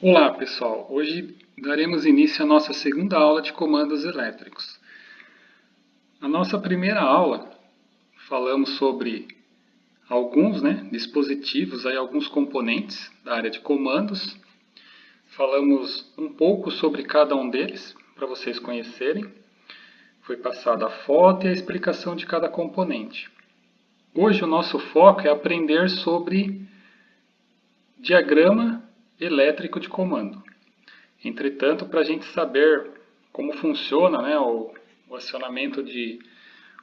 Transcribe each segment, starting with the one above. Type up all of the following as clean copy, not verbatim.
Olá pessoal, hoje daremos início à nossa segunda aula de comandos elétricos. Na nossa primeira aula falamos sobre alguns dispositivos, alguns componentes da área de comandos. Falamos um pouco sobre cada um deles para vocês conhecerem. Foi passada a foto e a explicação de cada componente. Hoje o nosso foco é aprender sobre diagrama elétrico de comando. Entretanto, para a gente saber como funciona o acionamento de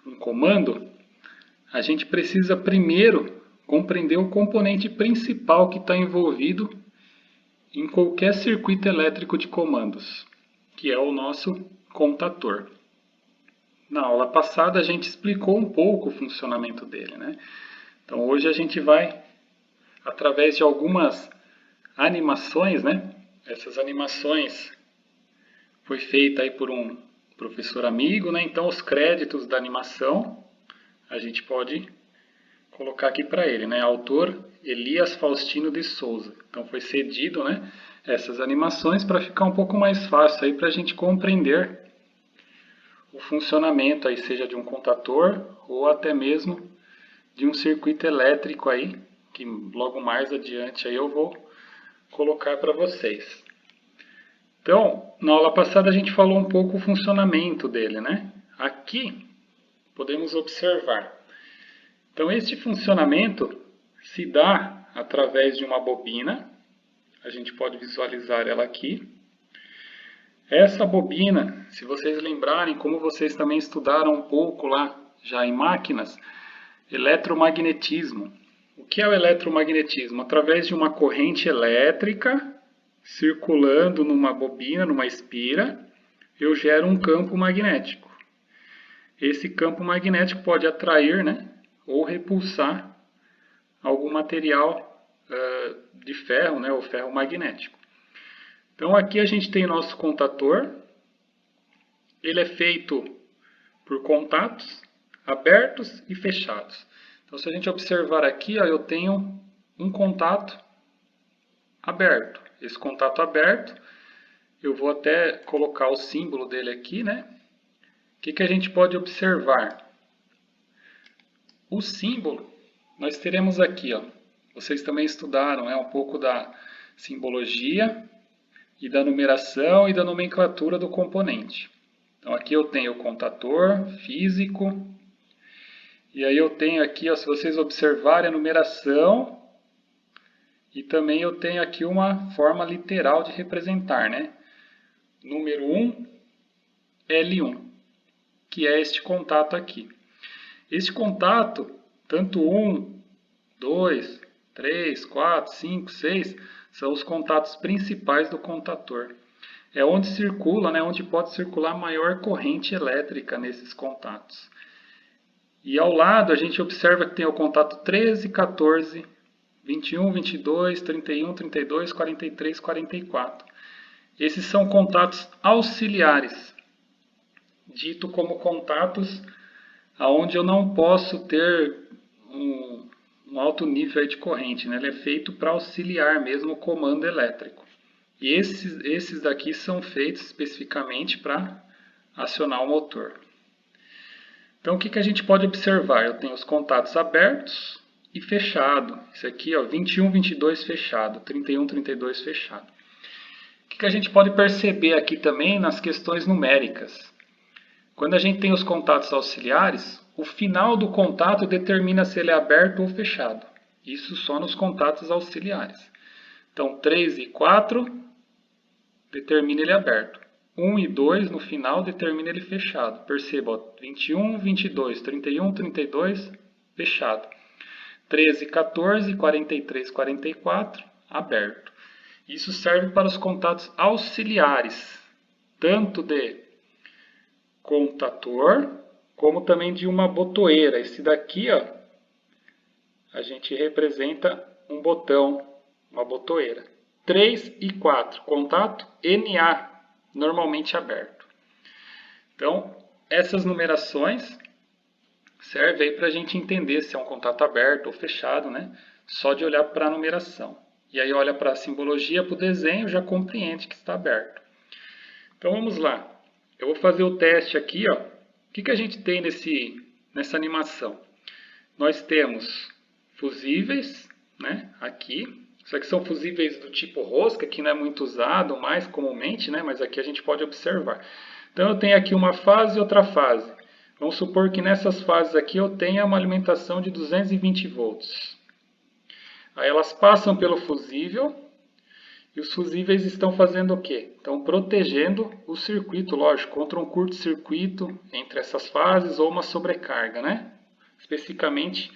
um comando, a gente precisa primeiro compreender o componente principal que está envolvido em qualquer circuito elétrico de comandos, que é o nosso contator. Na aula passada a gente explicou um pouco o funcionamento dele, né? Então hoje a gente vai, através de algumas animações, Essas animações foi feita aí por um professor amigo, Então os créditos da animação a gente pode colocar aqui para ele, Autor Elias Faustino de Souza. Então foi cedido, essas animações para ficar um pouco mais fácil aí para a gente compreender o funcionamento aí, seja de um contator ou até mesmo de um circuito elétrico aí, que logo mais adiante aí eu vou colocar para vocês. Então, na aula passada a gente falou um pouco o funcionamento dele, Aqui podemos observar. Então, este funcionamento se dá através de uma bobina. A gente pode visualizar ela aqui. Essa bobina, se vocês lembrarem, como vocês também estudaram um pouco lá já em máquinas, eletromagnetismo. O que é o eletromagnetismo? Através de uma corrente elétrica circulando numa bobina, numa espira, eu gero um campo magnético. Esse campo magnético pode atrair, ou repulsar algum material de ferro, ou ferro magnético. Então aqui a gente tem nosso contator. Ele é feito por contatos abertos e fechados. Então se a gente observar aqui, eu tenho um contato aberto. Esse contato aberto, eu vou até colocar o símbolo dele aqui, O que a gente pode observar? O símbolo, nós teremos aqui, vocês também estudaram um pouco da simbologia e da numeração e da nomenclatura do componente. Então aqui eu tenho o contator físico, e aí eu tenho aqui, se vocês observarem a numeração, e também eu tenho aqui uma forma literal de representar, Número 1, L1, que é este contato aqui. Este contato, tanto 1, 2, 3, 4, 5, 6, são os contatos principais do contator. É onde circula, onde pode circular maior corrente elétrica nesses contatos. E ao lado a gente observa que tem o contato 13, 14, 21, 22, 31, 32, 43, 44. Esses são contatos auxiliares, dito como contatos onde eu não posso ter um alto nível de corrente. Ele é feito para auxiliar mesmo o comando elétrico. E esses daqui são feitos especificamente para acionar o motor. Então o que a gente pode observar? Eu tenho os contatos abertos e fechado. Isso aqui, 21, 22 fechado, 31, 32 fechado. O que a gente pode perceber aqui também nas questões numéricas? Quando a gente tem os contatos auxiliares, o final do contato determina se ele é aberto ou fechado. Isso só nos contatos auxiliares. Então, 3 e 4 determina ele aberto. 1 e 2 no final determina ele fechado. Perceba, 21, 22, 31, 32, fechado. 13, 14, 43, 44, aberto. Isso serve para os contatos auxiliares, tanto de contator, como também de uma botoeira. Esse daqui, a gente representa um botão, uma botoeira. 3 e 4, contato NA, normalmente aberto. Então, essas numerações servem aí para a gente entender se é um contato aberto ou fechado, só de olhar para a numeração. e aí olha para a simbologia, para o desenho, já compreende que está aberto. Então vamos lá. Eu vou fazer o teste aqui, ó. O que a gente tem nessa animação? Nós temos fusíveis, né? Aqui. Isso aqui são fusíveis do tipo rosca, que não é muito usado mais comumente, né? Mas aqui a gente pode observar. Então eu tenho aqui uma fase e outra fase. Vamos supor que nessas fases aqui eu tenha uma alimentação de 220 volts. Aí elas passam pelo fusível e os fusíveis estão fazendo o quê? Estão protegendo o circuito, lógico, contra um curto-circuito entre essas fases ou uma sobrecarga, né? Especificamente,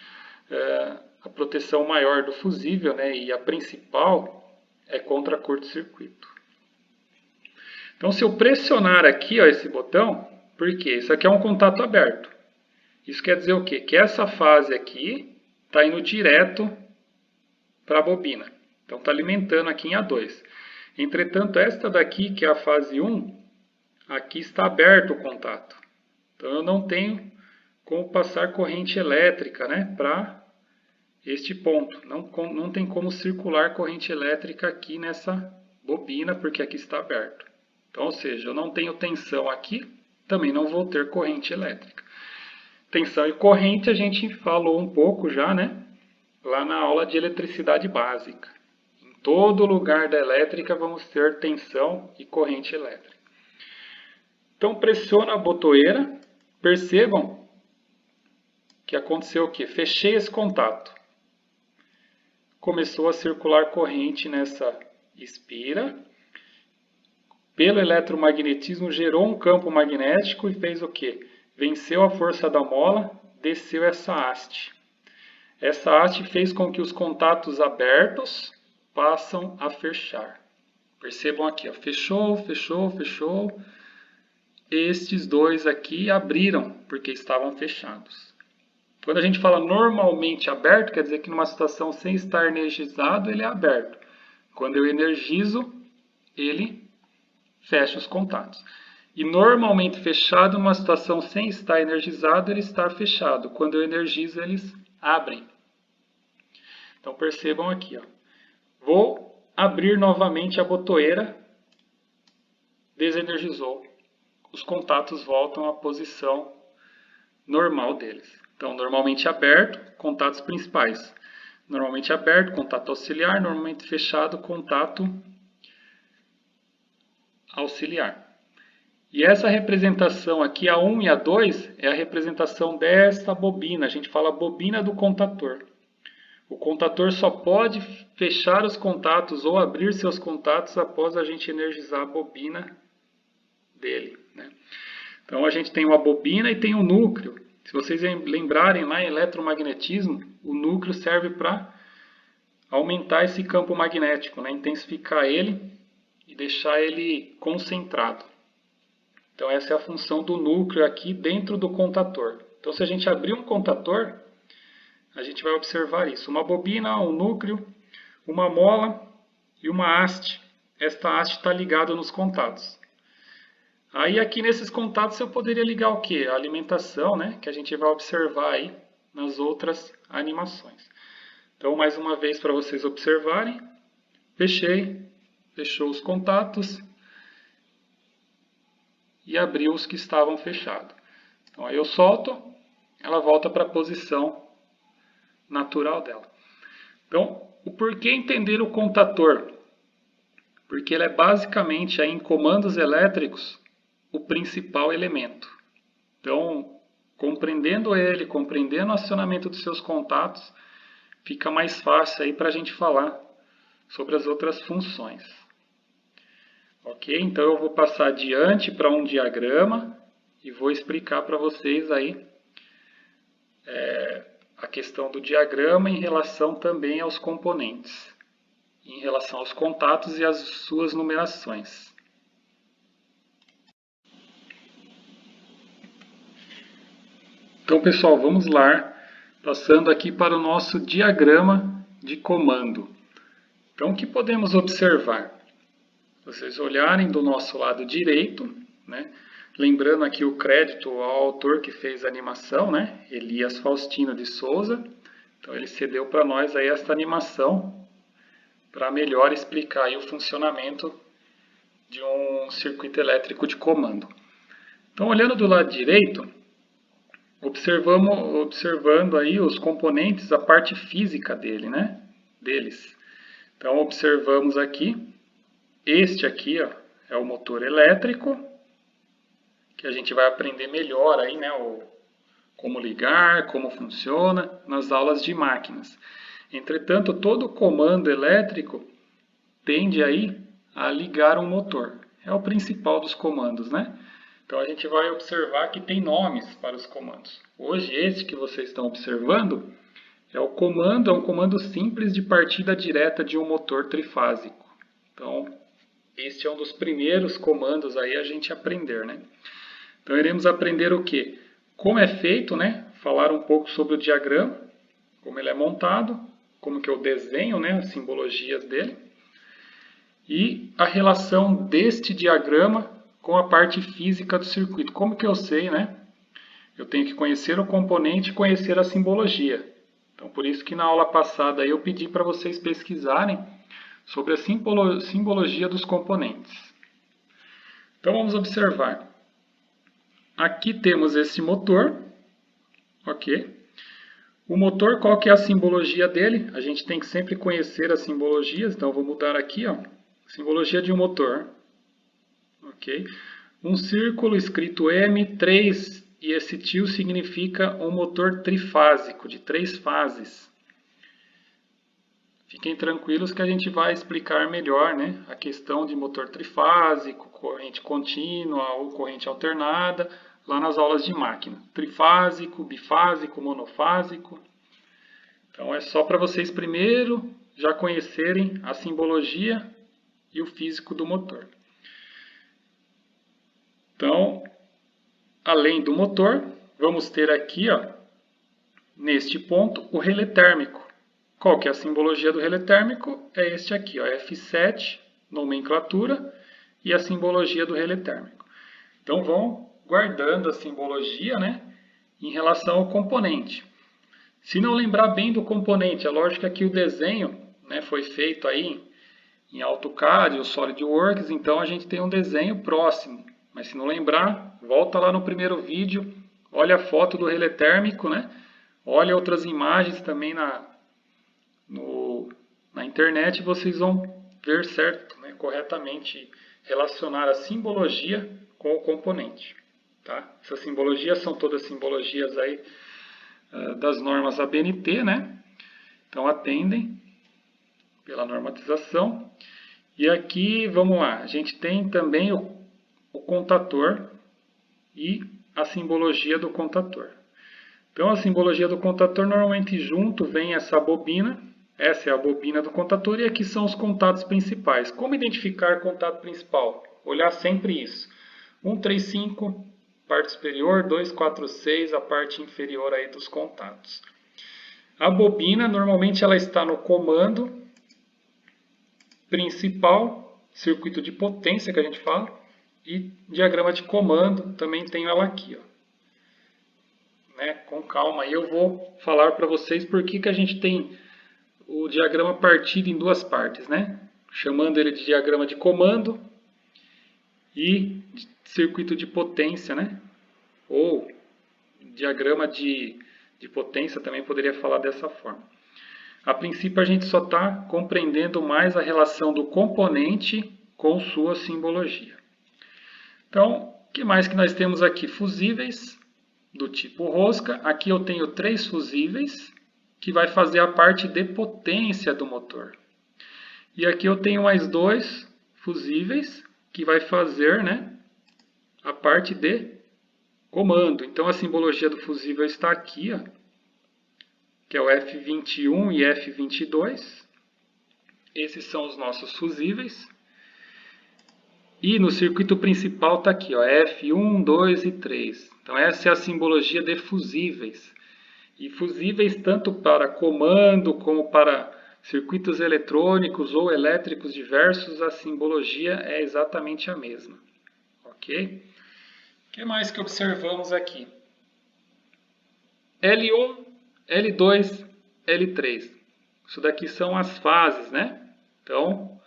a proteção maior do fusível, né? E a principal é contra curto-circuito. Então, se eu pressionar aqui, ó, esse botão, por quê? Isso aqui é um contato aberto. Isso quer dizer o quê? Que essa fase aqui está indo direto para a bobina. Então está alimentando aqui em A2. Entretanto, esta daqui, que é a fase 1, aqui está aberto o contato. Então eu não tenho como passar corrente elétrica, né, para este ponto. Não tem como circular corrente elétrica aqui nessa bobina, porque aqui está aberto. Então, ou seja, eu não tenho tensão aqui, também não vou ter corrente elétrica. Tensão e corrente a gente falou um pouco já, né, lá na aula de eletricidade básica. Em todo lugar da elétrica vamos ter tensão e corrente elétrica. Então pressiona a botoeira, percebam que aconteceu o quê? Fechei esse contato. Começou a circular corrente nessa espira. Pelo eletromagnetismo gerou um campo magnético e fez o quê? Venceu a força da mola, desceu essa haste. Essa haste fez com que os contatos abertos passam a fechar. Percebam aqui, ó, fechou, fechou, fechou. Estes dois aqui abriram porque estavam fechados. Quando a gente fala normalmente aberto, quer dizer que numa situação sem estar energizado, ele é aberto. Quando eu energizo, ele fecha os contatos. E normalmente fechado, numa situação sem estar energizado, ele está fechado. Quando eu energizo, eles abrem. Então percebam aqui, ó. Vou abrir novamente a botoeira, desenergizou. Os contatos voltam à posição normal deles. Então, normalmente aberto, contatos principais. Normalmente aberto, contato auxiliar. Normalmente fechado, contato auxiliar. E essa representação aqui, A1 e A2, é a representação desta bobina. A gente fala bobina do contator. O contator só pode fechar os contatos ou abrir seus contatos após a gente energizar a bobina dele, né? Então a gente tem uma bobina e tem um núcleo. Se vocês lembrarem lá em eletromagnetismo, o núcleo serve para aumentar esse campo magnético, né? Intensificar ele e deixar ele concentrado. Então essa é a função do núcleo aqui dentro do contator. Então se a gente abrir um contator, a gente vai observar isso. Uma bobina, um núcleo, uma mola e uma haste. Esta haste está ligada nos contatos. Aí aqui nesses contatos eu poderia ligar o quê? A alimentação, né? Que a gente vai observar aí nas outras animações. Então mais uma vez para vocês observarem. Fechou os contatos e abriu os que estavam fechados. Então aí eu solto, ela volta para a posição natural dela. Então, o porquê entender o contator? Porque ele é basicamente aí, em comandos elétricos o principal elemento. Então, compreendendo ele, compreendendo o acionamento dos seus contatos, fica mais fácil aí para a gente falar sobre as outras funções. Ok? Então eu vou passar adiante para um diagrama e vou explicar para vocês aí a questão do diagrama em relação também aos componentes, em relação aos contatos e às suas numerações. Então, pessoal, vamos lá, passando aqui para o nosso diagrama de comando. Então, o que podemos observar? Se vocês olharem do nosso lado direito, né? Lembrando aqui o crédito ao autor que fez a animação, né? Elias Faustino de Souza. Então ele cedeu para nós aí esta animação para melhor explicar aí o funcionamento de um circuito elétrico de comando. Então, olhando do lado direito, observando aí os componentes, a parte física deles. Então, observamos aqui, este aqui ó, é o motor elétrico, que a gente vai aprender melhor aí, né, como ligar, como funciona nas aulas de máquinas. Entretanto, todo comando elétrico tende aí a ligar um motor. É o principal dos comandos, né? Então a gente vai observar que tem nomes para os comandos. Hoje, este que vocês estão observando é um comando simples de partida direta de um motor trifásico. Então, este é um dos primeiros comandos aí a gente aprender, né? Então iremos aprender o quê? Como é feito, né? Falar um pouco sobre o diagrama, como ele é montado, como que eu desenho, né? As simbologias dele. E a relação deste diagrama com a parte física do circuito. Como que eu sei, né? Eu tenho que conhecer o componente e conhecer a simbologia. Então, por isso que na aula passada eu pedi para vocês pesquisarem sobre a simbologia dos componentes. Então, vamos observar. Aqui temos esse motor, ok? O motor, qual que é a simbologia dele? A gente tem que sempre conhecer as simbologias, então eu vou mudar aqui, ó. Simbologia de um motor, ok? Um círculo escrito M3 e esse tio significa um motor trifásico, de 3 fases. Fiquem tranquilos que a gente vai explicar melhor, né, a questão de motor trifásico, corrente contínua ou corrente alternada, lá nas aulas de máquina. Trifásico, bifásico, monofásico. Então é só para vocês primeiro já conhecerem a simbologia e o físico do motor. Então, além do motor, vamos ter aqui, ó, neste ponto, o relé térmico. Qual que é a simbologia do relé térmico? É este aqui, ó, F7, nomenclatura, e a simbologia do relé térmico. Então, vão guardando a simbologia, né, em relação ao componente. Se não lembrar bem do componente, é lógico que o desenho, né, foi feito aí em AutoCAD ou SolidWorks, então a gente tem um desenho próximo. Mas se não lembrar, volta lá no primeiro vídeo, olha a foto do relé térmico, né? Olha outras imagens também na internet e vocês vão ver certo, né, corretamente relacionar a simbologia com o componente. Tá? Essas simbologias são todas simbologias aí, das normas ABNT, né? Então atendem pela normatização. E aqui, vamos lá, a gente tem também o contator e a simbologia do contator. Então, a simbologia do contator, normalmente junto vem essa bobina, essa é a bobina do contator, e aqui são os contatos principais. Como identificar contato principal? Olhar sempre isso. 135, parte superior, 246, a parte inferior aí dos contatos. A bobina, normalmente ela está no comando principal, circuito de potência que a gente fala, e diagrama de comando, também tenho ela aqui, ó. Né? Com calma aí eu vou falar para vocês por que a gente tem o diagrama partido em duas partes, né? Chamando ele de diagrama de comando e circuito de potência, né? Ou diagrama de potência, também poderia falar dessa forma. A princípio, a gente só está compreendendo mais a relação do componente com sua simbologia. Então, o que mais que nós temos aqui? Fusíveis do tipo rosca. Aqui eu tenho 3 fusíveis, que vai fazer a parte de potência do motor. E aqui eu tenho mais 2 fusíveis, que vai fazer, né, a parte de comando. Então, a simbologia do fusível está aqui, ó, que é o F21 e F22. Esses são os nossos fusíveis. E no circuito principal está aqui, ó, F1, 2 e 3. Então essa é a simbologia de fusíveis. E fusíveis tanto para comando como para circuitos eletrônicos ou elétricos diversos, a simbologia é exatamente a mesma. Ok? O que mais que observamos aqui? L1, L2, L3. Isso daqui são as fases, né? Então,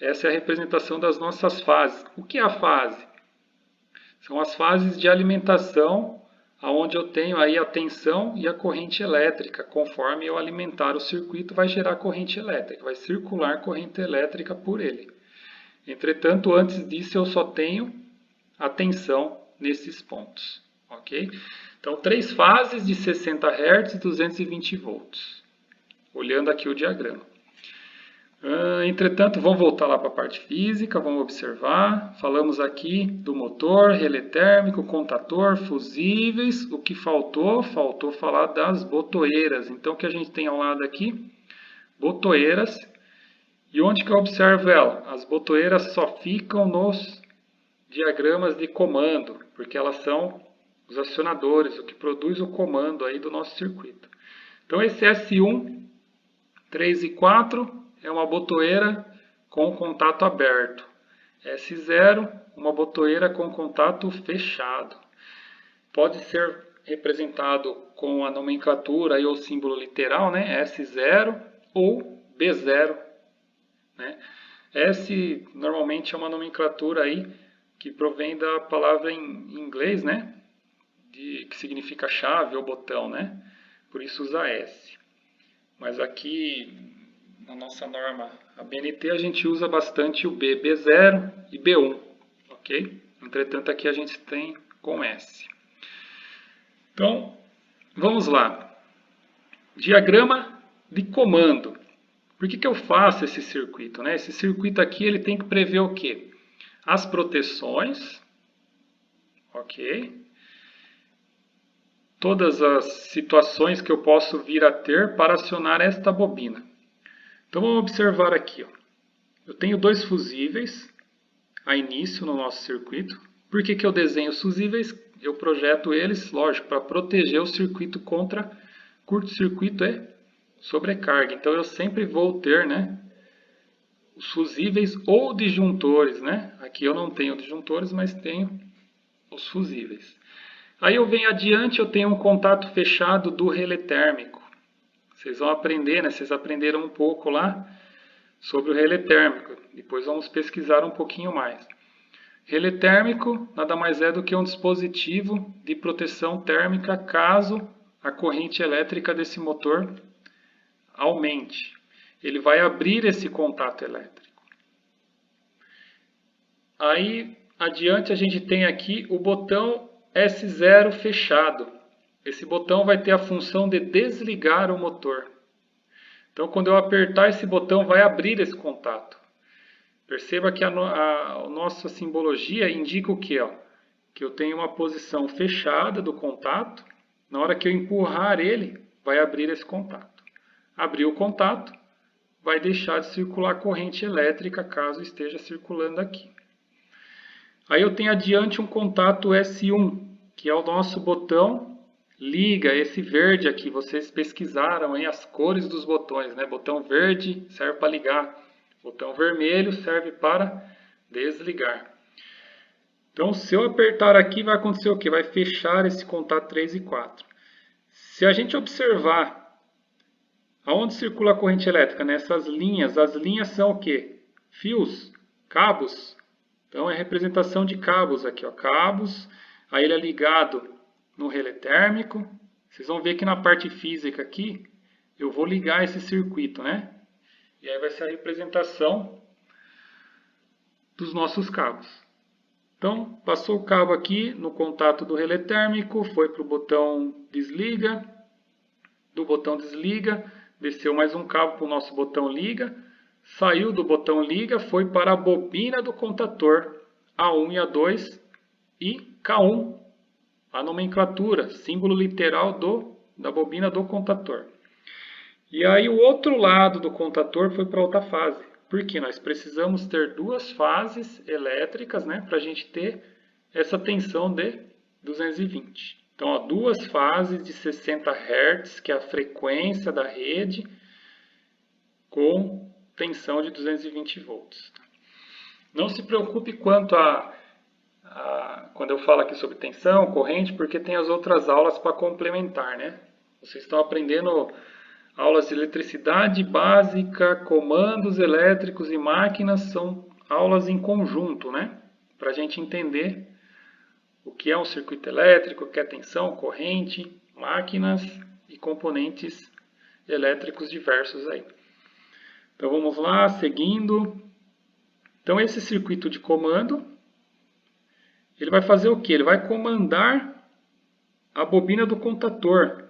essa é a representação das nossas fases. O que é a fase? São as fases de alimentação, onde eu tenho aí a tensão e a corrente elétrica. Conforme eu alimentar o circuito, vai gerar corrente elétrica, vai circular corrente elétrica por ele. Entretanto, antes disso, eu só tenho a tensão nesses pontos. Ok? Então, 3 fases de 60 Hz e 220 volts. Olhando aqui o diagrama. Entretanto, vamos voltar lá para a parte física, vamos observar. Falamos aqui do motor, relé térmico, contator, fusíveis. O que faltou? Faltou falar das botoeiras. Então, o que a gente tem ao lado aqui? Botoeiras. E onde que eu observo ela? As botoeiras só ficam nos diagramas de comando, porque elas são os acionadores, o que produz o comando aí do nosso circuito. Então, esse S1, 3 e 4... é uma botoeira com contato aberto. S0, uma botoeira com contato fechado. Pode ser representado com a nomenclatura e o símbolo literal, né? S0 ou B0. Né? S normalmente é uma nomenclatura aí que provém da palavra em inglês, né? Que significa chave ou botão, né? Por isso usa S. Mas aqui na nossa norma ABNT a gente usa bastante o B, B0 e B1, ok? Entretanto aqui a gente tem com S. Então, vamos lá. Diagrama de comando. Por que eu faço esse circuito? Né? Esse circuito aqui ele tem que prever o quê? As proteções, ok? Todas as situações que eu posso vir a ter para acionar esta bobina. Então vamos observar aqui. Ó. Eu tenho 2 fusíveis a início no nosso circuito. Por que eu desenho os fusíveis? Eu projeto eles, lógico, para proteger o circuito contra curto-circuito e sobrecarga. Então eu sempre vou ter, né, os fusíveis ou disjuntores. Né? Aqui eu não tenho disjuntores, mas tenho os fusíveis. Aí eu venho adiante, eu tenho um contato fechado do relé térmico. Vocês vão aprender, né? Vocês aprenderam um pouco lá sobre o relé térmico. Depois vamos pesquisar um pouquinho mais. Relé térmico nada mais é do que um dispositivo de proteção térmica caso a corrente elétrica desse motor aumente. Ele vai abrir esse contato elétrico. Aí, adiante, a gente tem aqui o botão S0 fechado. Esse botão vai ter a função de desligar o motor. Então, quando eu apertar esse botão, vai abrir esse contato. Perceba que a nossa simbologia indica o quê? Ó? Que eu tenho uma posição fechada do contato. Na hora que eu empurrar ele, vai abrir esse contato. Abriu o contato, vai deixar de circular corrente elétrica, caso esteja circulando aqui. Aí eu tenho adiante um contato S1, que é o nosso botão liga, esse verde aqui, vocês pesquisaram aí as cores dos botões, né? Botão verde serve para ligar, botão vermelho serve para desligar. Então, se eu apertar aqui, vai acontecer o quê? Vai fechar esse contato 3 e 4. Se a gente observar aonde circula a corrente elétrica, nessas linhas, as linhas são o quê? Fios, cabos. Então, é representação de cabos aqui, ó, cabos, aí ele é ligado no relé térmico. Vocês vão ver que na parte física aqui, eu vou ligar esse circuito, né? E aí vai ser a representação dos nossos cabos. Então, passou o cabo aqui no contato do relé térmico, foi para o botão desliga, do botão desliga, desceu mais um cabo para o nosso botão liga, saiu do botão liga, foi para a bobina do contator, A1 e A2 e K1. A nomenclatura, símbolo literal da bobina do contator. E aí o outro lado do contator foi para outra fase. Porque nós precisamos ter 2 fases elétricas, né, para a gente ter essa tensão de 220. Então, ó, 2 fases de 60 Hz, que é a frequência da rede, com tensão de 220 volts. Não se preocupe quanto quando eu falo aqui sobre tensão, corrente, porque tem as outras aulas para complementar, né? Vocês estão aprendendo Aulas de eletricidade básica, comandos elétricos e máquinas são aulas em conjunto, né? Para a gente entender o que é um circuito elétrico, o que é tensão, corrente, máquinas e componentes elétricos diversos aí. Então vamos lá, seguindo. Então esse circuito de comando, ele vai fazer o quê? Ele vai comandar a bobina do contator.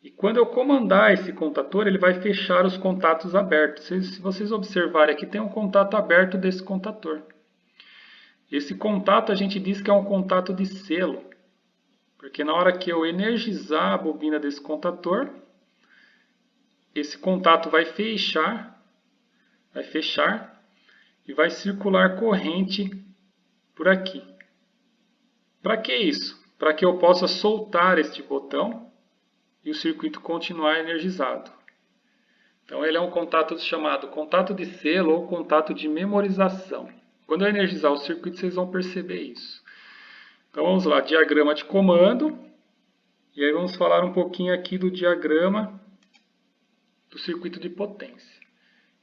E quando eu comandar esse contator, ele vai fechar os contatos abertos. Se vocês observarem aqui, tem um contato aberto desse contator. Esse contato a gente diz que é um contato de selo, porque na hora que eu energizar a bobina desse contator, esse contato vai fechar e vai circular corrente por aqui. Para que isso? Para que eu possa soltar este botão e o circuito continuar energizado. Então ele é um contato chamado contato de selo ou contato de memorização. Quando eu energizar o circuito, vocês vão perceber isso. Então vamos lá, diagrama de comando. E aí vamos falar um pouquinho aqui do diagrama do circuito de potência.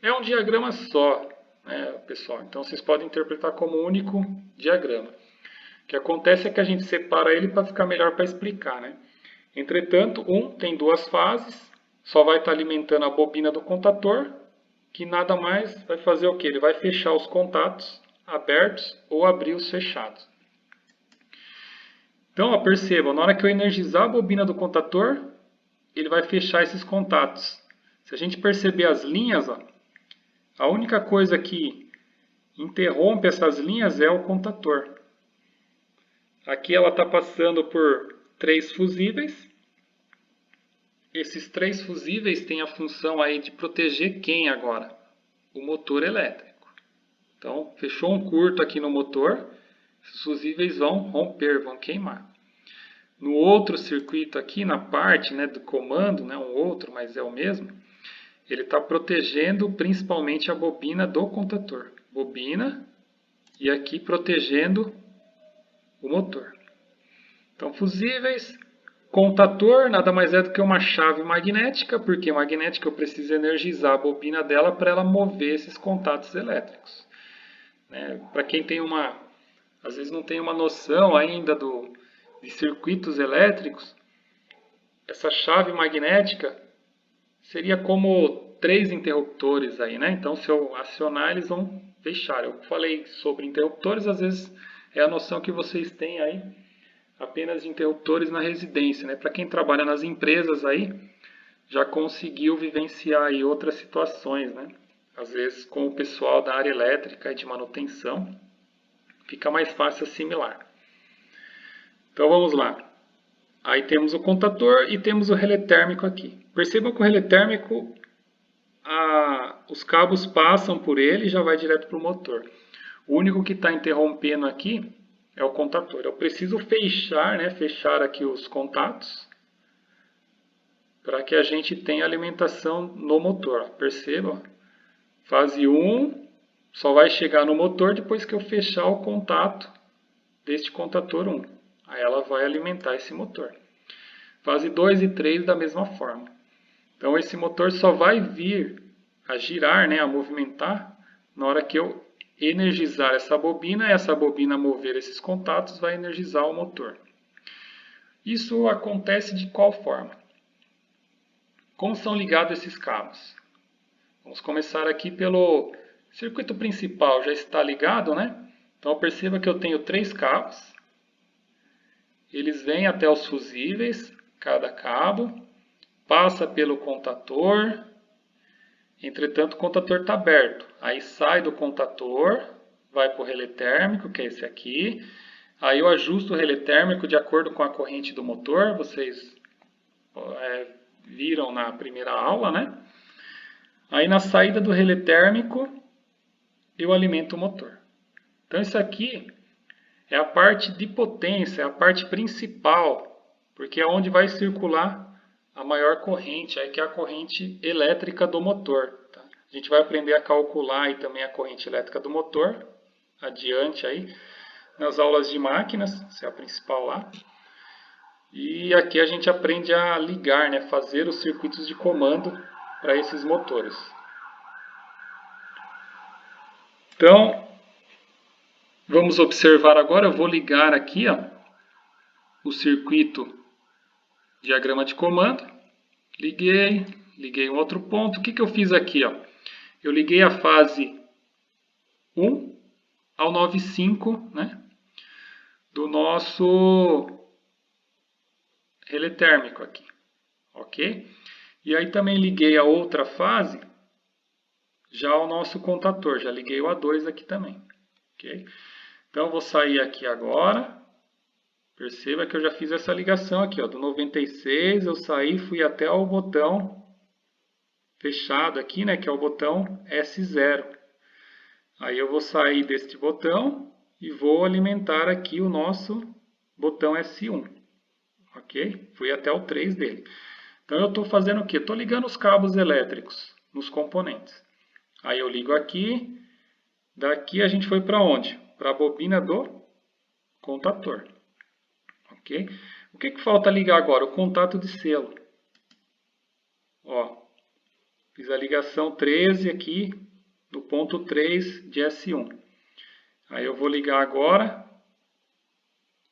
É um diagrama só, né, pessoal? Então vocês podem interpretar como um único diagrama. O que acontece é que a gente separa ele para ficar melhor para explicar, né? Entretanto, tem duas fases, só vai estar alimentando a bobina do contator, que nada mais vai fazer o quê? Ele vai fechar os contatos abertos ou abrir os fechados. Então, ó, percebam, na hora que eu energizar a bobina do contator, ele vai fechar esses contatos. Se a gente perceber as linhas, ó, a única coisa que interrompe essas linhas é o contator. Aqui ela está passando por 3 fusíveis. Esses 3 fusíveis têm a função aí de proteger quem agora? O motor elétrico. Então, fechou um curto aqui no motor, os fusíveis vão romper, vão queimar. No outro circuito aqui, na parte, né, do comando, né, um outro, mas é o mesmo, ele está protegendo principalmente a bobina do contator. Bobina e aqui protegendo o motor. Então, fusíveis, contator nada mais é do que uma chave magnética, porque magnética eu preciso energizar a bobina dela para ela mover esses contatos elétricos. Né? Para quem tem às vezes não tem uma noção ainda de circuitos elétricos, essa chave magnética seria como 3 interruptores aí, né? Então, se eu acionar, eles vão fechar. Eu falei sobre interruptores, às vezes é a noção que vocês têm aí apenas de interruptores na residência, né? Para quem trabalha nas empresas aí, já conseguiu vivenciar aí outras situações, né? Às vezes com o pessoal da área elétrica e de manutenção, fica mais fácil assimilar. Então vamos lá. Aí temos o contator e temos o relé térmico aqui. Percebam que o relé térmico, os cabos passam por ele e já vai direto para o motor. O único que está interrompendo aqui é o contator. Eu preciso fechar, né, fechar aqui os contatos para que a gente tenha alimentação no motor. Perceba, fase 1 só vai chegar no motor depois que eu fechar o contato deste contator 1. Aí ela vai alimentar esse motor. Fase 2 e 3 da mesma forma. Então esse motor só vai vir a girar, né, a movimentar, na hora que eu energizar essa bobina mover esses contatos, vai energizar o motor. Isso acontece de qual forma? Como são ligados esses cabos? Vamos começar aqui pelo circuito principal, já está ligado, né? Então perceba que eu tenho 3 cabos. Eles vêm até os fusíveis, cada cabo, passa pelo contator. Entretanto, o contator está aberto. Aí sai do contator, vai para o relé térmico, que é esse aqui. Aí eu ajusto o relé térmico de acordo com a corrente do motor. Vocês viram na primeira aula, né? Aí na saída do relé térmico, eu alimento o motor. Então isso aqui é a parte de potência, é a parte principal, porque é onde vai circular a maior corrente, aí que é a corrente elétrica do motor. Tá? A gente vai aprender a calcular aí também a corrente elétrica do motor, adiante aí, nas aulas de máquinas, essa é a principal lá. E aqui a gente aprende a ligar, né, fazer os circuitos de comando para esses motores. Então, vamos observar agora, eu vou ligar aqui ó, o circuito diagrama de comando. Liguei um outro ponto. O que eu fiz aqui? Ó? Eu liguei a fase 1 ao 95, né, do nosso relé térmico aqui, ok? E aí também liguei a outra fase já ao nosso contator, já liguei o A2 aqui também, ok? Então vou sair aqui agora, perceba que eu já fiz essa ligação aqui, ó, do 96 eu saí, fui até o botão fechado aqui, né, que é o botão S0. Aí eu vou sair deste botão e vou alimentar aqui o nosso botão S1, ok? Fui até o 3 dele. Então eu estou fazendo o quê? Estou ligando os cabos elétricos nos componentes. Aí eu ligo aqui, daqui a gente foi para onde? Para a bobina do contator, ok? O que falta ligar agora? O contato de selo. Ó, fiz a ligação 13 aqui no ponto 3 de S1. Aí eu vou ligar agora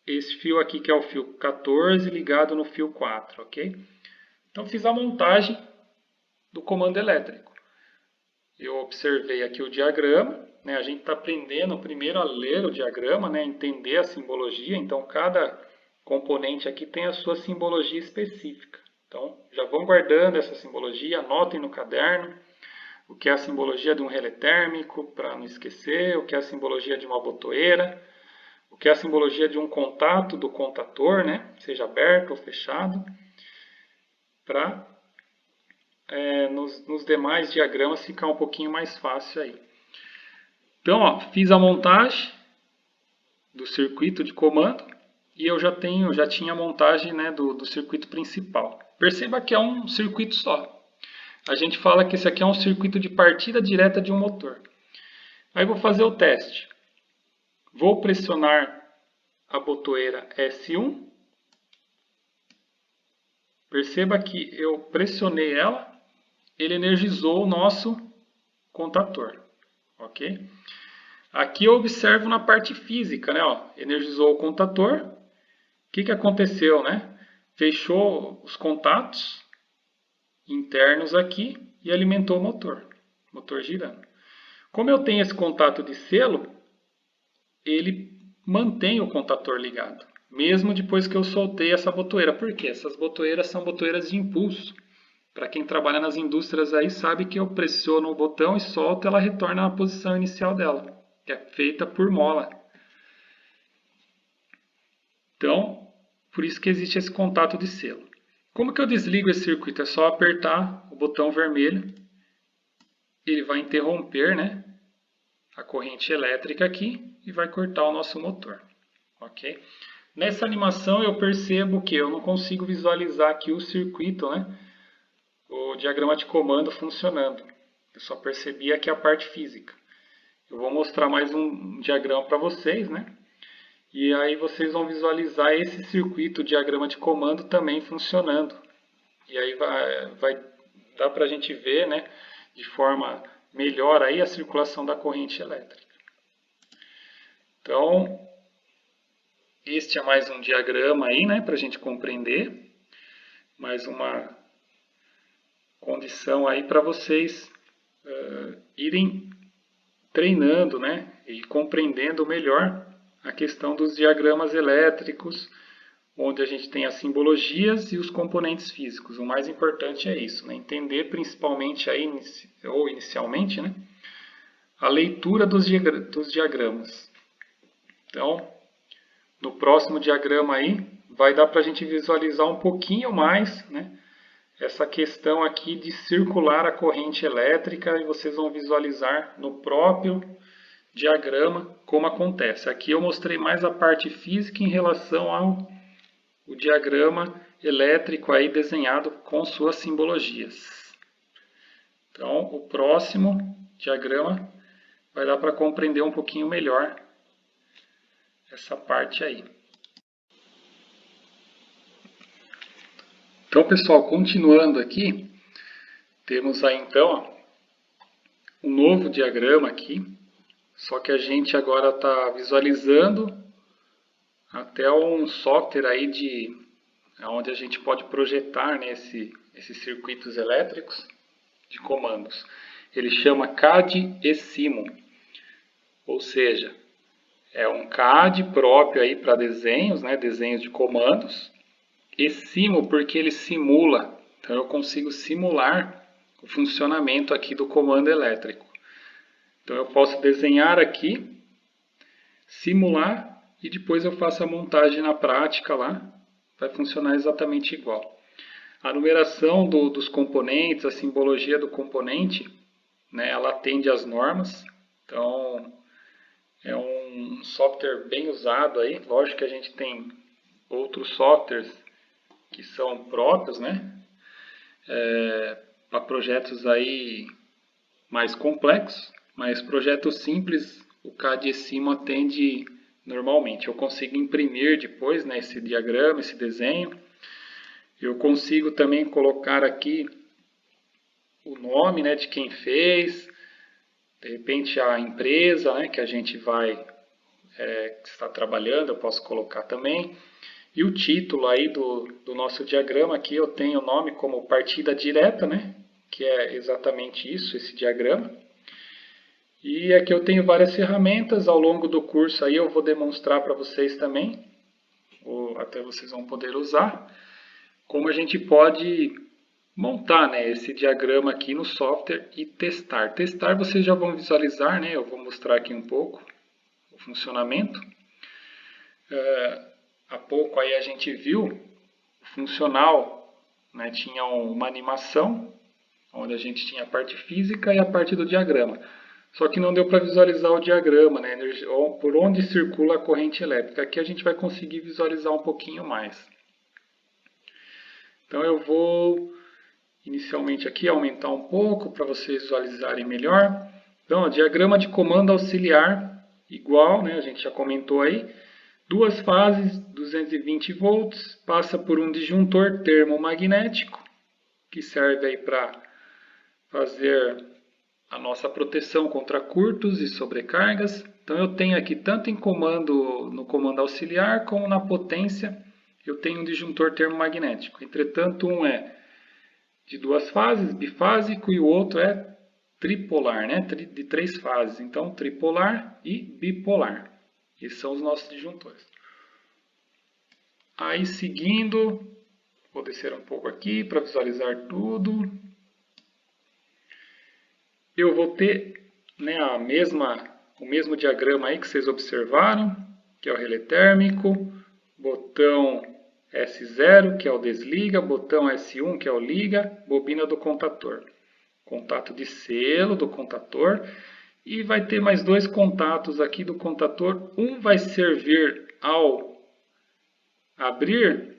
esse fio aqui que é o fio 14 ligado no fio 4, ok? Então fiz a montagem do comando elétrico. Eu observei aqui o diagrama, né? A gente está aprendendo primeiro a ler o diagrama, né? Entender a simbologia, então cada componente aqui tem a sua simbologia específica. Então já vão guardando essa simbologia, anotem no caderno o que é a simbologia de um relé térmico, para não esquecer, o que é a simbologia de uma botoeira, o que é a simbologia de um contato do contator, né? Seja aberto ou fechado, para nos demais diagramas ficar um pouquinho mais fácil aí. Então, ó, fiz a montagem do circuito de comando e eu já tinha a montagem, né, do circuito principal. Perceba que é um circuito só. A gente fala que esse aqui é um circuito de partida direta de um motor. Aí vou fazer o teste. Vou pressionar a botoeira S1. Perceba que eu pressionei ela, ele energizou o nosso contator, ok? Aqui eu observo na parte física, né? Ó, energizou o contator. O que aconteceu, né? Fechou os contatos internos aqui e alimentou o motor girando. Como eu tenho esse contato de selo, ele mantém o contator ligado, mesmo depois que eu soltei essa botoeira. Por quê? Essas botoeiras são botoeiras de impulso. Para quem trabalha nas indústrias aí sabe que eu pressiono o botão e solto, ela retorna à posição inicial dela, que é feita por mola. Então, por isso que existe esse contato de selo. Como que eu desligo esse circuito? É só apertar o botão vermelho, ele vai interromper, né, a corrente elétrica aqui e vai cortar o nosso motor, ok? Nessa animação eu percebo que eu não consigo visualizar aqui o circuito, né, o diagrama de comando funcionando. Eu só percebi aqui a parte física. Eu vou mostrar mais um diagrama para vocês, né? E aí vocês vão visualizar esse circuito, diagrama de comando também funcionando. E aí vai dar para a gente ver, né, de forma melhor aí a circulação da corrente elétrica. Então, este é mais um diagrama aí, né, para a gente compreender. Mais uma condição aí para vocês irem treinando, né, e compreendendo melhor a questão dos diagramas elétricos, onde a gente tem as simbologias e os componentes físicos. O mais importante é isso, né, entender principalmente aí, ou inicialmente, né, a leitura dos diagramas. Então, no próximo diagrama aí, vai dar para a gente visualizar um pouquinho mais, né, essa questão aqui de circular a corrente elétrica, e vocês vão visualizar no próprio diagrama como acontece. Aqui eu mostrei mais a parte física em relação ao diagrama elétrico aí desenhado com suas simbologias. Então, o próximo diagrama vai dar para compreender um pouquinho melhor essa parte aí. Então, pessoal, continuando aqui, temos aí então ó, um novo diagrama aqui, só que a gente agora está visualizando até um software aí onde a gente pode projetar, né, esses circuitos elétricos de comandos. Ele chama CAD eSIMO, ou seja, é um CAD próprio aí para desenhos, né, desenhos de comandos. eSIMO porque ele simula, então eu consigo simular o funcionamento aqui do comando elétrico. Então eu posso desenhar aqui, simular e depois eu faço a montagem na prática lá, vai funcionar exatamente igual. A numeração dos componentes, a simbologia do componente, né, ela atende às normas, então é um software bem usado aí. Lógico que a gente tem outros softwares que são próprios, né, para projetos aí mais complexos, mas projetos simples o CAD eSIMO atende normalmente. Eu consigo imprimir depois, né, esse diagrama, esse desenho. Eu consigo também colocar aqui o nome, né, de quem fez, de repente a empresa, né, que a gente vai estar trabalhando, eu posso colocar também. E o título aí do nosso diagrama aqui, eu tenho o nome como partida direta, né, que é exatamente isso, esse diagrama. E aqui eu tenho várias ferramentas, ao longo do curso aí eu vou demonstrar para vocês também, ou até vocês vão poder usar, como a gente pode montar, né, esse diagrama aqui no software e testar. Testar vocês já vão visualizar, né, eu vou mostrar aqui um pouco o funcionamento. Há pouco aí a gente viu o funcional, né, tinha uma animação, onde a gente tinha a parte física e a parte do diagrama. Só que não deu para visualizar o diagrama, né, por onde circula a corrente elétrica. Aqui a gente vai conseguir visualizar um pouquinho mais. Então eu vou inicialmente aqui aumentar um pouco para vocês visualizarem melhor. Então, diagrama de comando auxiliar igual, né, a gente já comentou aí. Duas fases, 220 volts, passa por um disjuntor termomagnético, que serve aí para fazer a nossa proteção contra curtos e sobrecargas. Então eu tenho aqui tanto no comando auxiliar como na potência eu tenho um disjuntor termomagnético. Entretanto, um é de duas fases, bifásico, e o outro é tripolar, né? De três fases. Então, tripolar e bipolar. Esses são os nossos disjuntores. Aí, seguindo, vou descer um pouco aqui para visualizar tudo. Eu vou ter, né, o mesmo diagrama aí que vocês observaram, que é o relé térmico, botão S0, que é o desliga, botão S1, que é o liga, bobina do contator. Contato de selo do contator. E vai ter mais dois contatos aqui do contator. Um vai servir ao abrir,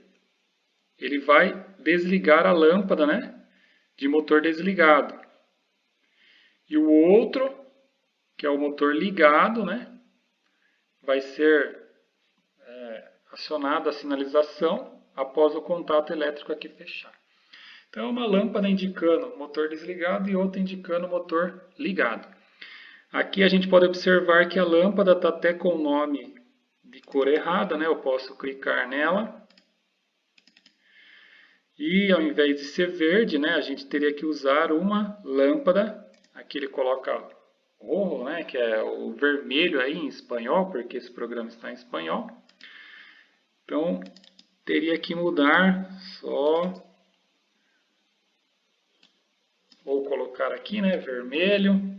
ele vai desligar a lâmpada, né, de motor desligado. E o outro, que é o motor ligado, né, vai ser acionada a sinalização após o contato elétrico aqui fechar. Então, é uma lâmpada indicando motor desligado e outra indicando motor ligado. Aqui a gente pode observar que a lâmpada está até com o nome de cor errada, né? Eu posso clicar nela. E ao invés de ser verde, né, a gente teria que usar uma lâmpada. Aqui ele coloca rojo, né, que é o vermelho aí em espanhol, porque esse programa está em espanhol. Então, teria que mudar só. Vou colocar aqui, né, vermelho.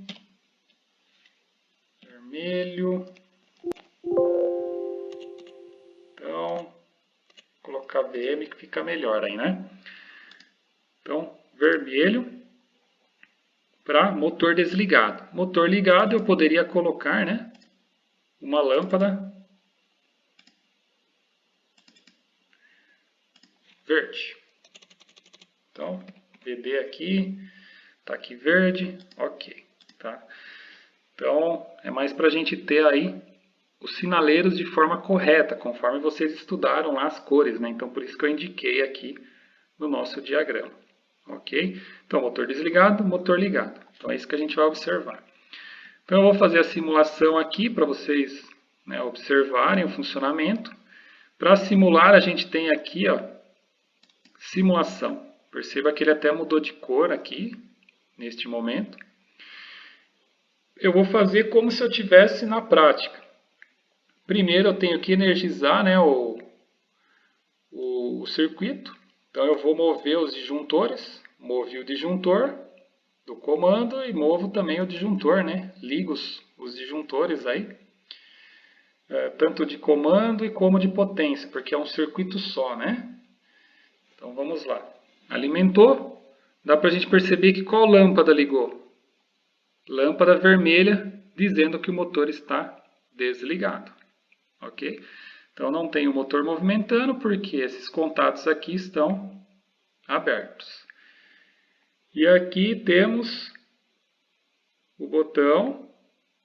Vermelho. Então, vou colocar VM que fica melhor aí, né? Então, vermelho para motor desligado. Motor ligado eu poderia colocar, né, uma lâmpada verde. Então, VD aqui, tá aqui verde, ok, tá? Então, é mais para a gente ter aí os sinaleiros de forma correta, conforme vocês estudaram lá as cores, né? Então, por isso que eu indiquei aqui no nosso diagrama. Ok? Então, motor desligado, motor ligado. Então, é isso que a gente vai observar. Então, eu vou fazer a simulação aqui para vocês, né, observarem o funcionamento. Para simular, a gente tem aqui, ó, simulação. Perceba que ele até mudou de cor aqui, neste momento. Eu vou fazer como se eu tivesse na prática. Primeiro, eu tenho que energizar, né, o circuito. Então, eu vou mover os disjuntores. Movi o disjuntor do comando e movo também o disjuntor, né? Ligo os disjuntores aí. Tanto de comando e como de potência, porque é um circuito só, né? Então, vamos lá. Alimentou. Dá para a gente perceber que qual lâmpada ligou? Lâmpada vermelha, dizendo que o motor está desligado. Ok? Então, não tem o motor movimentando, porque esses contatos aqui estão abertos. E aqui temos o botão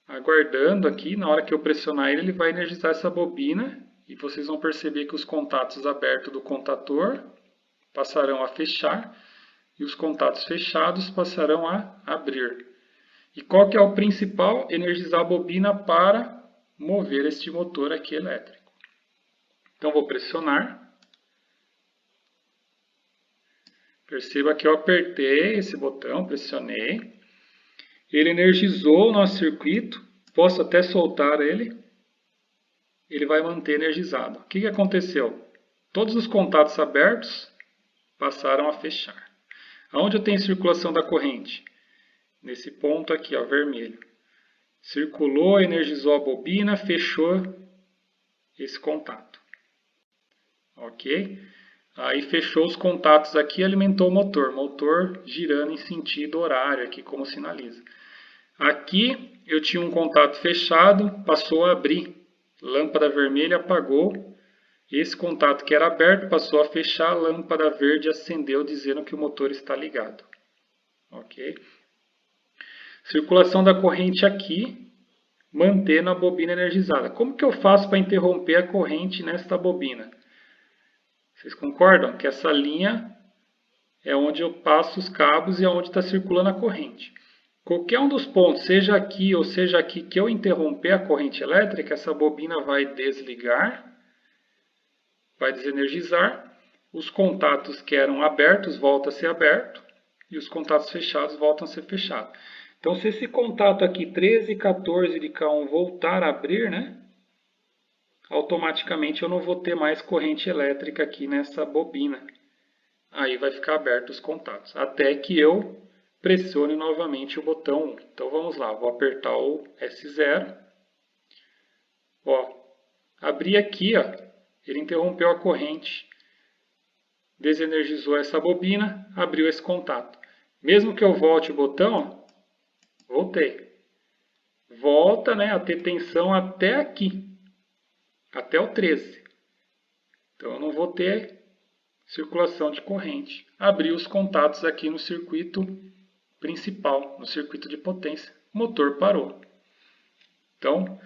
aguardando aqui. Na hora que eu pressionar ele, ele vai energizar essa bobina. E vocês vão perceber que os contatos abertos do contator passarão a fechar. E os contatos fechados passarão a abrir. E qual que é o principal? Energizar a bobina para mover este motor aqui elétrico. Então, vou pressionar. Perceba que eu apertei esse botão, pressionei. Ele energizou o nosso circuito. Posso até soltar ele. Ele vai manter energizado. O que aconteceu? Todos os contatos abertos passaram a fechar. Aonde eu tenho circulação da corrente? Nesse ponto aqui, ó, vermelho. Circulou, energizou a bobina, fechou esse contato. Ok? Aí fechou os contatos aqui e alimentou o motor. Motor girando em sentido horário aqui, como sinaliza. Aqui eu tinha um contato fechado, passou a abrir. Lâmpada vermelha apagou. Esse contato que era aberto passou a fechar, a lâmpada verde acendeu, dizendo que o motor está ligado. Ok? Circulação da corrente aqui, mantendo a bobina energizada. Como que eu faço para interromper a corrente nesta bobina? Vocês concordam que essa linha é onde eu passo os cabos e é onde está circulando a corrente. Qualquer um dos pontos, seja aqui ou seja aqui, que eu interromper a corrente elétrica, essa bobina vai desligar, vai desenergizar. Os contatos que eram abertos voltam a ser abertos e os contatos fechados voltam a ser fechados. Então, se esse contato aqui 13 e 14 de K1 voltar a abrir, né? Automaticamente eu não vou ter mais corrente elétrica aqui nessa bobina. Aí vai ficar aberto os contatos, até que eu pressione novamente o botão 1. Então vamos lá, vou apertar o S0. Ó, abri aqui, ó, ele interrompeu a corrente, desenergizou essa bobina, abriu esse contato. Mesmo que eu volte o botão, ó, voltei. Volta, né, a ter tensão até aqui. Até o 13. Então, eu não vou ter circulação de corrente. Abri os contatos aqui no circuito principal, no circuito de potência. O motor parou. Então,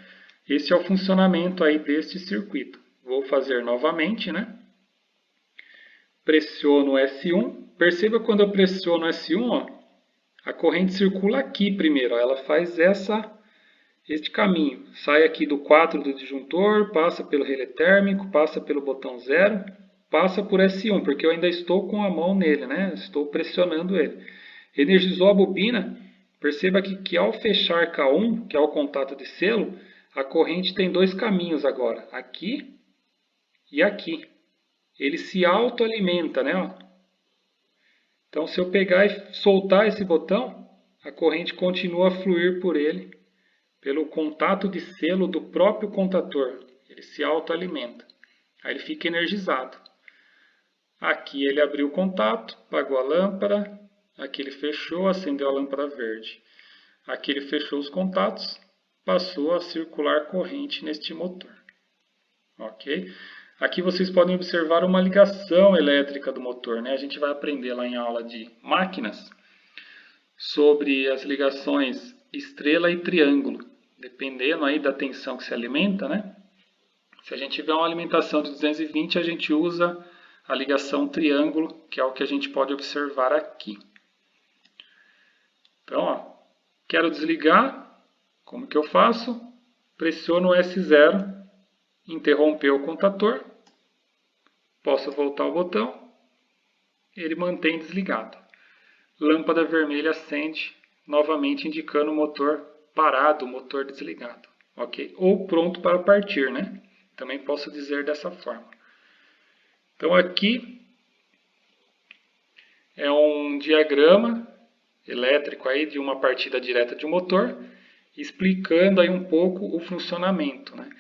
esse é o funcionamento aí deste circuito. Vou fazer novamente, né? Pressiono S1. Perceba quando eu pressiono S1, ó, a corrente circula aqui primeiro. Ó, ela faz este caminho. Sai aqui do 4 do disjuntor, passa pelo relé térmico, passa pelo botão 0, passa por S1, porque eu ainda estou com a mão nele, né? Estou pressionando ele. Energizou a bobina. Perceba que ao fechar K1, que é o contato de selo, a corrente tem dois caminhos agora, aqui e aqui. Ele se autoalimenta, né? Então, se eu pegar e soltar esse botão, a corrente continua a fluir por ele, pelo contato de selo do próprio contator. Ele se autoalimenta. Aí ele fica energizado. Aqui ele abriu o contato, apagou a lâmpada. Aqui ele fechou, acendeu a lâmpada verde. Aqui ele fechou os contatos, passou a circular corrente neste motor. Ok? Aqui vocês podem observar uma ligação elétrica do motor, né? A gente vai aprender lá em aula de máquinas sobre as ligações estrela e triângulo. Dependendo aí da tensão que se alimenta, né? Se a gente tiver uma alimentação de 220, a gente usa a ligação triângulo, que é o que a gente pode observar aqui. Então, ó, quero desligar, como que eu faço? Pressiono o S0, interromper o contator, posso voltar o botão, ele mantém desligado. Lâmpada vermelha acende, novamente indicando o motor parado, o motor desligado. Ok? Ou pronto para partir, né? Também posso dizer dessa forma. Então aqui é um diagrama elétrico aí de uma partida direta de um motor, explicando aí um pouco o funcionamento, né?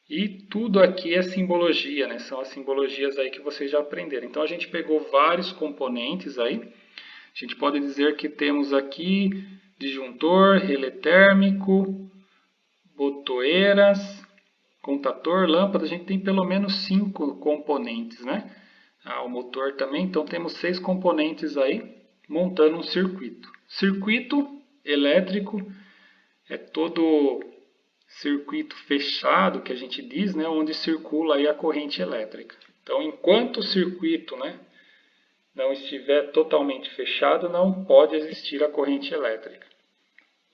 E tudo aqui é simbologia, né? São as simbologias aí que vocês já aprenderam. Então a gente pegou vários componentes aí. A gente pode dizer que temos aqui disjuntor, relé térmico, botoeiras, contator, lâmpada. A gente tem pelo menos 5 componentes, né? O motor também, então temos 6 componentes aí montando um circuito. Circuito elétrico é todo circuito fechado, que a gente diz, né, onde circula aí a corrente elétrica. Então, enquanto o circuito, né, não estiver totalmente fechado, não pode existir a corrente elétrica.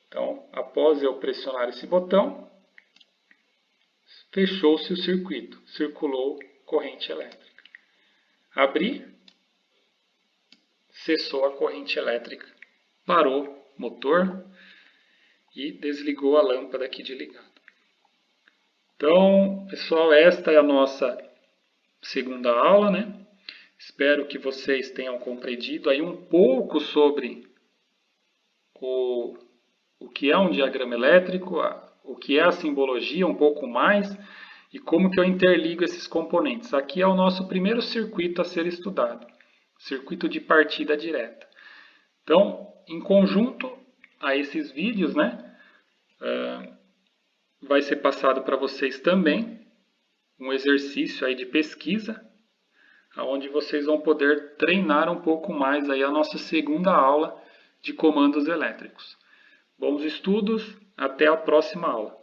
Então, após eu pressionar esse botão, fechou-se o circuito, circulou corrente elétrica. Abri, cessou a corrente elétrica, parou o motor e desligou a lâmpada aqui de ligado. Então, pessoal, esta é a nossa segunda aula, né? Espero que vocês tenham compreendido aí um pouco sobre o que é um diagrama elétrico, o que é a simbologia, um pouco mais, e como que eu interligo esses componentes. Aqui é o nosso primeiro circuito a ser estudado, circuito de partida direta. Então, em conjunto a esses vídeos, né, vai ser passado para vocês também um exercício aí de pesquisa, onde vocês vão poder treinar um pouco mais aí a nossa segunda aula de comandos elétricos. Bons estudos, até a próxima aula.